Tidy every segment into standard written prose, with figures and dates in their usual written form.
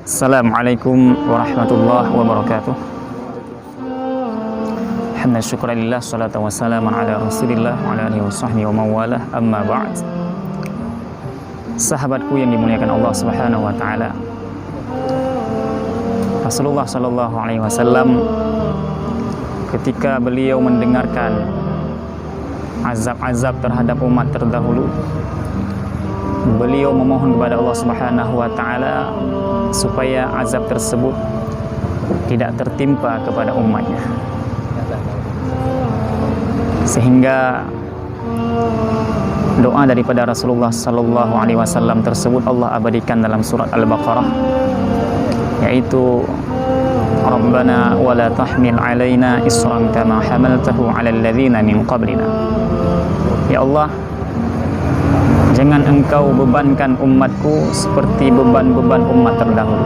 Assalamualaikum warahmatullahi wabarakatuh. Hamdan syukran lillah, salatu wassalamu ala rasulillah wa ala alihi wa sahbihi wa mawalah, amma ba'd. Sahabatku yang dimuliakan Allah subhanahu wa ta'ala, Rasulullah sallallahu alaihi wasallam ketika beliau mendengarkan azab-azab terhadap umat terdahulu, beliau memohon kepada Allah subhanahu wa ta'ala supaya azab tersebut tidak tertimpa kepada umatnya, sehingga doa daripada Rasulullah sallallahu alaihi wasallam tersebut Allah abadikan dalam surat Al-Baqarah, yaitu Rabbana wa la tahmil alaina isran kama hamaltahu ala alladhina min qablina. Ya Allah, jangan engkau bebankan umatku seperti beban-beban umat terdahulu.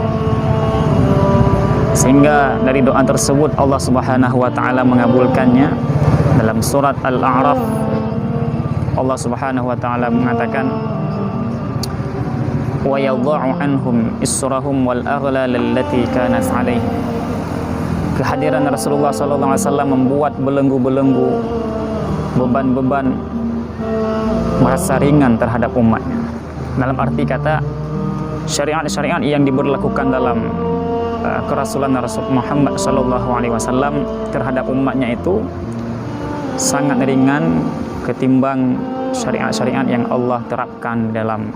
Sehingga dari doa tersebut Allah subhanahu wa ta'ala mengabulkannya. Dalam surat Al-A'raf Allah subhanahu wa ta'ala mengatakan, wa yadha'u anhum israhum wal aghlal allati kanat 'alaihim. Kehadiran Rasulullah sallallahu alaihi wasallam membuat belenggu-belenggu, beban-beban merasa ringan terhadap umatnya. Dalam arti kata, syariat-syariat yang diberlakukan dalam kerasulan Rasul Muhammad sallallahu alaihi wasallam terhadap umatnya itu sangat ringan ketimbang syariat-syariat yang Allah terapkan dalam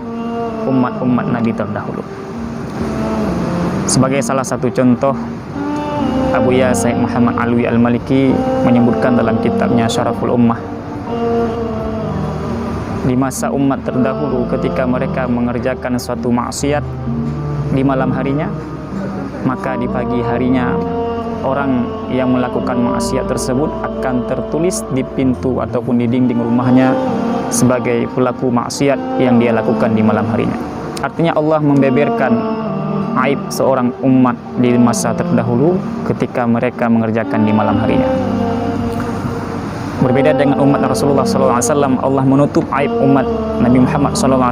umat-umat Nabi terdahulu. Sebagai salah satu contoh, Abuya Sayyid Muhammad Alwi Al-Maliki menyebutkan dalam kitabnya Syaraful Ummah, di masa umat terdahulu ketika mereka mengerjakan suatu maksiat di malam harinya, maka di pagi harinya orang yang melakukan maksiat tersebut akan tertulis di pintu ataupun di dinding rumahnya sebagai pelaku maksiat yang dia lakukan di malam harinya. Artinya Allah membeberkan aib seorang umat di masa terdahulu ketika mereka mengerjakan di malam harinya. Berbeda dengan umat Rasulullah SAW, Allah menutup aib umat Nabi Muhammad SAW.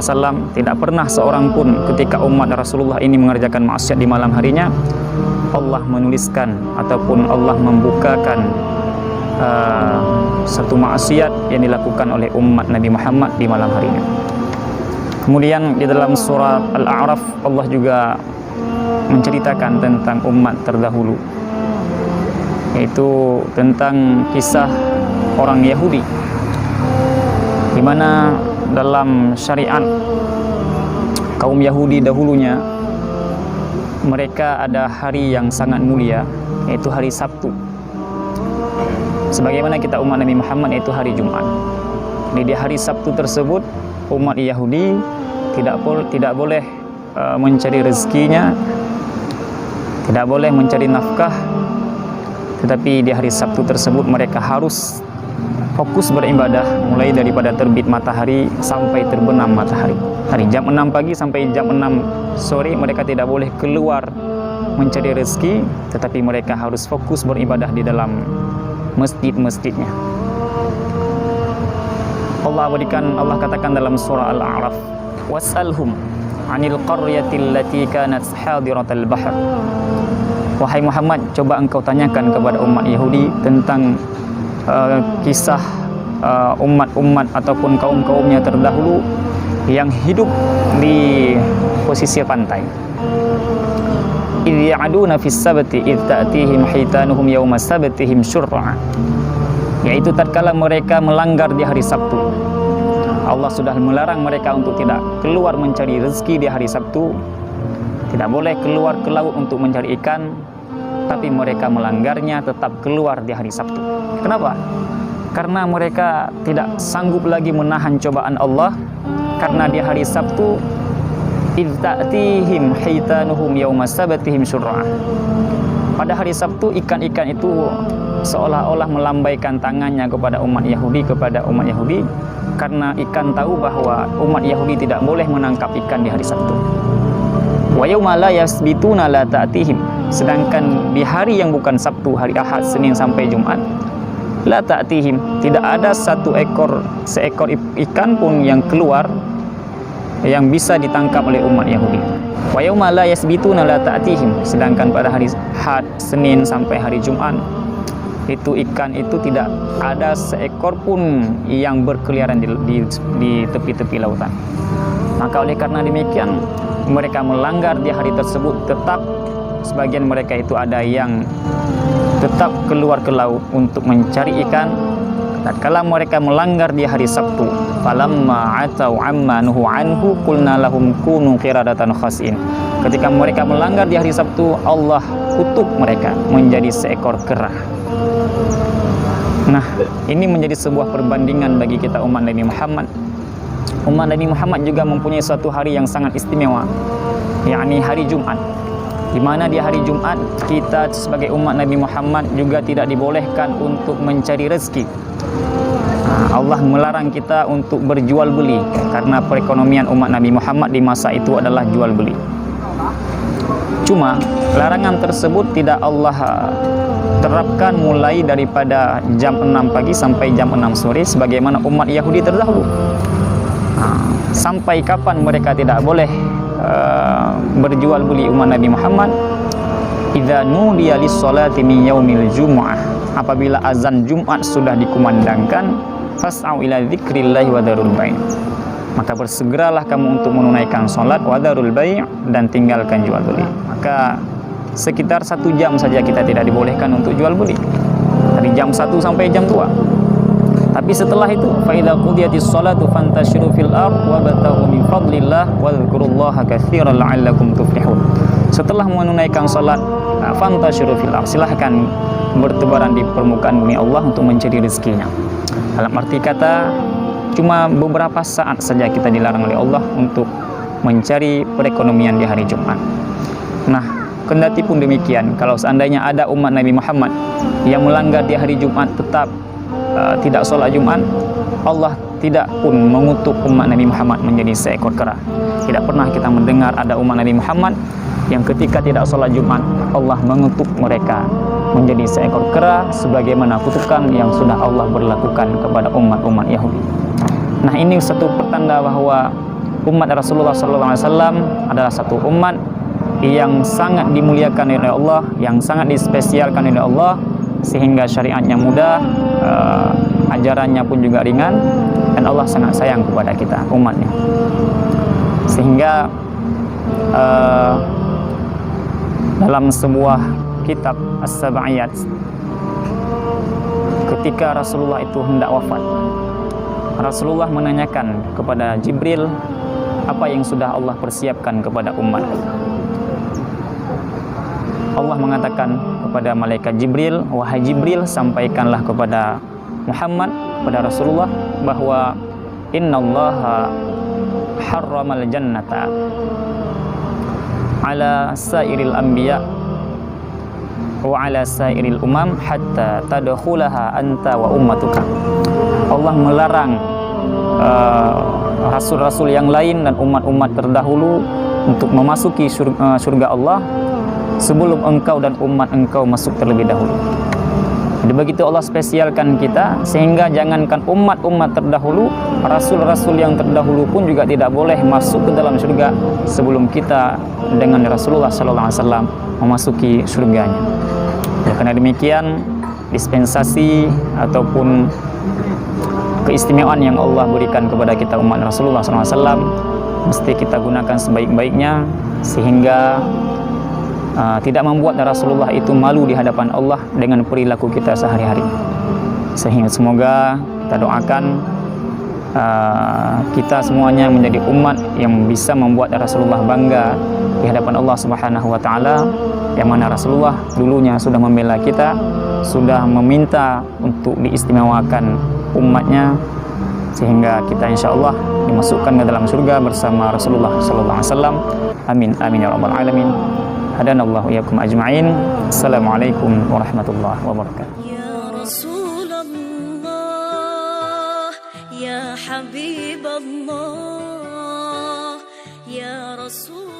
Tidak pernah seorang pun ketika umat Rasulullah ini mengerjakan maksiat di malam harinya, Allah menuliskan ataupun Allah membukakan satu maksiat yang dilakukan oleh umat Nabi Muhammad di malam harinya. Kemudian di dalam surat Al-A'raf Allah juga menceritakan tentang umat terdahulu, yaitu tentang kisah orang Yahudi, di mana dalam syariat kaum Yahudi dahulunya mereka ada hari yang sangat mulia, yaitu hari Sabtu. Sebagaimana kita umat Nabi Muhammad, yaitu hari Jumat. Di hari Sabtu tersebut umat Yahudi tidak boleh mencari rezekinya, tidak boleh mencari nafkah, tetapi di hari Sabtu tersebut mereka harus fokus beribadah mulai daripada terbit matahari sampai terbenam matahari. Hari jam 6 pagi sampai jam 6 sore mereka tidak boleh keluar mencari rezeki, tetapi mereka harus fokus beribadah di dalam masjid-masjidnya. Allah katakan dalam surah Al-A'raf, was'alhum 'anil qaryati allati kanat hadiratal bahr. Wahai Muhammad, coba engkau tanyakan kepada umat Yahudi tentang kisah umat-umat ataupun kaum-kaumnya terdahulu yang hidup di posisi pantai. Idh ya'duna fis sabti idh ta'tihim hitanuhum yawma sabtihim syur'a. Yaitu tatkala mereka melanggar di hari Sabtu, Allah sudah melarang mereka untuk tidak keluar mencari rezeki di hari Sabtu, tidak boleh keluar ke laut untuk mencari ikan, tapi mereka melanggarnya tetap keluar di hari Sabtu. Kenapa? Karena mereka tidak sanggup lagi menahan cobaan Allah, karena di hari Sabtu idh ta'tihim hitanuhum yawma sabtihim syur'a. Pada hari Sabtu ikan-ikan itu seolah-olah melambaikan tangannya kepada umat Yahudi, karena ikan tahu bahwa umat Yahudi tidak boleh menangkap ikan di hari Sabtu. Wa yauma la yasbituna la ta'tihim. Sedangkan di hari yang bukan Sabtu, hari Ahad, Senin sampai Jumat, la ta'tihim, tidak ada seekor ikan pun yang keluar yang bisa ditangkap oleh umat Yahudi. Wa yauma la yasbituna la ta'tihim, sedangkan pada hari Senin sampai hari Jumat itu ikan itu tidak ada seekor pun yang berkeliaran di tepi-tepi lautan. Maka oleh karena demikian mereka melanggar di hari tersebut. Tetap sebagian mereka itu ada yang tetap keluar ke laut untuk mencari ikan. Tatkala mereka melanggar di hari Sabtu, falamma atau amma nuhu anhu qulna lahum kunu qiradatan khasin. Ketika mereka melanggar di hari Sabtu, Allah kutuk mereka menjadi seekor kera. Nah, ini menjadi sebuah perbandingan bagi kita umat Nabi Muhammad. Umat Nabi Muhammad juga mempunyai suatu hari yang sangat istimewa, yakni hari Jumat. Di mana di hari Jumat kita sebagai umat Nabi Muhammad juga tidak dibolehkan untuk mencari rezeki. Allah melarang kita untuk berjual beli karena perekonomian umat Nabi Muhammad di masa itu adalah jual beli. Cuma larangan tersebut tidak Allah terapkan mulai daripada jam 6 pagi sampai jam 6 sore sebagaimana umat Yahudi terdahulu. Sampai kapan mereka tidak boleh berjual beli umat Nabi Muhammad? Idza nudiya lis-sholati min yaumil jumu'ah, apabila azan Jumat sudah dikumandangkan, fas'au ila dzikrillahi wa dzarul bai', maka bersegeralah kamu untuk menunaikan salat wa dzarul bai' dan tinggalkan jual beli. Maka sekitar 1 jam saja kita tidak dibolehkan untuk jual beli, dari jam 1 sampai jam 2. Tapi setelah itu, fa idza qudiyatis sholatu fantashiru fil ardh wabtaghu min fadlillah wadhkurullaha katsiran la'allakum tuflihun. Setelah menunaikan salat, fantashiru fil ardh, silahkan bertebaran di permukaan bumi Allah untuk mencari rezekinya. Dalam arti kata, cuma beberapa saat saja kita dilarang oleh Allah untuk mencari perekonomian di hari Jumat. Nah, kendati pun demikian, kalau seandainya ada umat Nabi Muhammad yang melanggar di hari Jumat tetap tidak sholat Jumat, Allah tidak pun mengutuk umat Nabi Muhammad menjadi seekor kera. Tidak pernah kita mendengar ada umat Nabi Muhammad yang ketika tidak sholat Jumat Allah mengutuk mereka menjadi seekor kera sebagaimana kutukan yang sudah Allah berlakukan kepada umat-umat Yahudi. Nah, ini satu pertanda bahwa umat Rasulullah SAW adalah satu umat yang sangat dimuliakan oleh Allah, yang sangat dispesialkan oleh Allah, sehingga syariatnya mudah, ajarannya pun juga ringan, dan Allah sangat sayang kepada kita umatnya. Sehingga dalam sebuah kitab As-Sab'iyat, ketika Rasulullah itu hendak wafat, Rasulullah menanyakan kepada Jibril apa yang sudah Allah persiapkan kepada umat. Allah mengatakan kepada malaikat Jibril, wahai Jibril, sampaikanlah kepada Muhammad, kepada Rasulullah, bahwa innallaha harramal jannata ala sairil anbiya wa ala sairil umam hatta tadkhulaha anta wa ummatuka. Allah melarang rasul-rasul yang lain dan umat-umat terdahulu untuk memasuki surga Allah sebelum engkau dan umat engkau masuk terlebih dahulu. Jadi begitu Allah spesialkan kita, sehingga jangankan umat-umat terdahulu, rasul-rasul yang terdahulu pun juga tidak boleh masuk ke dalam surga sebelum kita dengan Rasulullah SAW memasuki surganya. Karena demikian, dispensasi ataupun keistimewaan yang Allah berikan kepada kita umat Rasulullah SAW mesti kita gunakan sebaik-baiknya, sehingga tidak membuat Rasulullah itu malu di hadapan Allah dengan perilaku kita sehari-hari. Sehingga semoga kita doakan kita semuanya menjadi umat yang bisa membuat Rasulullah bangga di hadapan Allah Subhanahu wa taala, yang mana Rasulullah dulunya sudah membela kita, sudah meminta untuk diistimewakan umatnya, sehingga kita insyaallah dimasukkan ke dalam surga bersama Rasulullah sallallahu alaihi wasallam. Amin amin ya rabbal alamin. Hadanallahu iyyakum ajma'in. Assalamualaikum warahmatullahi wabarakatuh. Ya Rasulullah, ya Habiballah, ya Rasul